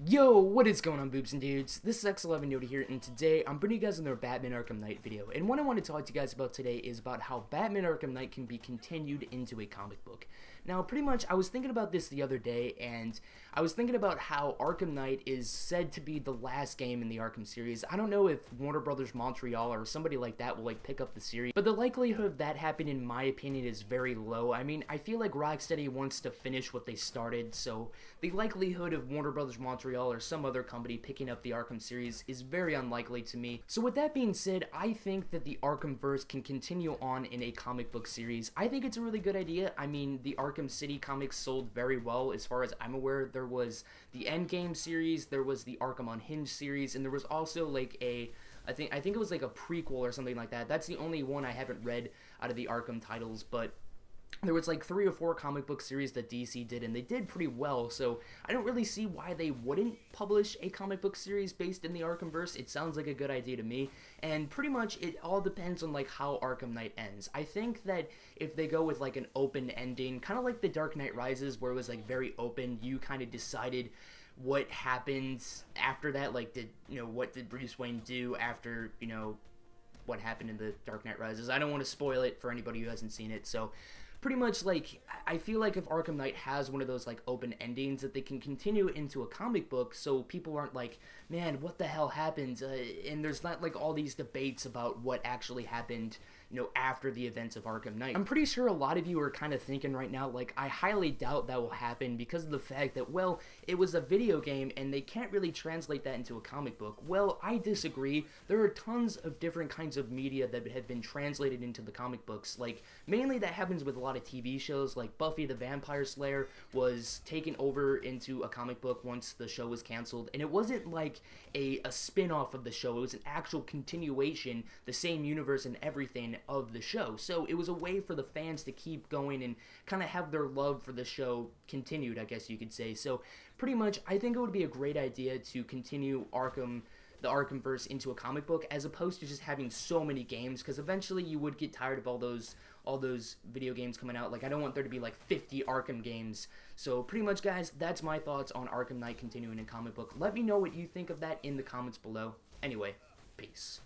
Yo, what is going on, boobs and dudes? This is X11 Yoda here, and today I'm bringing you guys another Batman Arkham Knight video. And what I want to talk to you guys about today is about how Batman Arkham Knight can be continued into a comic book. Now, pretty much, I was thinking about this the other day, and I was thinking about how Arkham Knight is said to be the last game in the Arkham series. I don't know if Warner Brothers Montreal or somebody like that will pick up the series, but the likelihood of that happening, in my opinion, is very low. I mean, I feel like Rocksteady wants to finish what they started, so the likelihood of Warner Brothers Montreal or some other company picking up the Arkham series is very unlikely to me. So with that being said, I think that the ArkhamVerse can continue on in a comic book series. I think it's a really good idea. I mean, the Arkham City comics sold very well as far as I'm aware. There was the Endgame series, there was the Arkham Unhinged series, and there was also like I think it was like a prequel or something like that. That's the only one I haven't read out of the Arkham titles, but there was like 3 or 4 comic book series that DC did, and they did pretty well, so I don't really see why they wouldn't publish a comic book series based in the Arkhamverse. It sounds like a good idea to me, and pretty much it all depends on like how Arkham Knight ends. I think that if they go with like an open ending, kind of like the Dark Knight Rises, where it was like very open, you kind of decided what happens after that, like what did Bruce Wayne do after, what happened in the Dark Knight Rises. I don't want to spoil it for anybody who hasn't seen it, so pretty much, like, I feel like if Arkham Knight has one of those, like, open endings, that they can continue into a comic book, so people aren't like, man, what the hell happened? And there's not, like, all these debates about what actually happened, after the events of Arkham Knight. I'm pretty sure a lot of you are kind of thinking right now, like, I highly doubt that will happen because of the fact that, well, it was a video game, and they can't really translate that into a comic book. Well, I disagree. There are tons of different kinds of media that have been translated into the comic books. Like, mainly that happens with a lot of TV shows, like Buffy the Vampire Slayer was taken over into a comic book once the show was canceled, and it wasn't like a spin-off of the show. It was an actual continuation, the same universe and everything of the show. So it was a way for the fans to keep going and kind of have their love for the show continued, I guess you could say. So pretty much, I think it would be a great idea to continue the Arkhamverse into a comic book, as opposed to just having so many games, because eventually you would get tired of all those video games coming out. Like, I don't want there to be like 50 Arkham games. So pretty much, guys, that's my thoughts on Arkham Knight continuing in comic book. Let me know what you think of that in the comments below. Anyway, peace.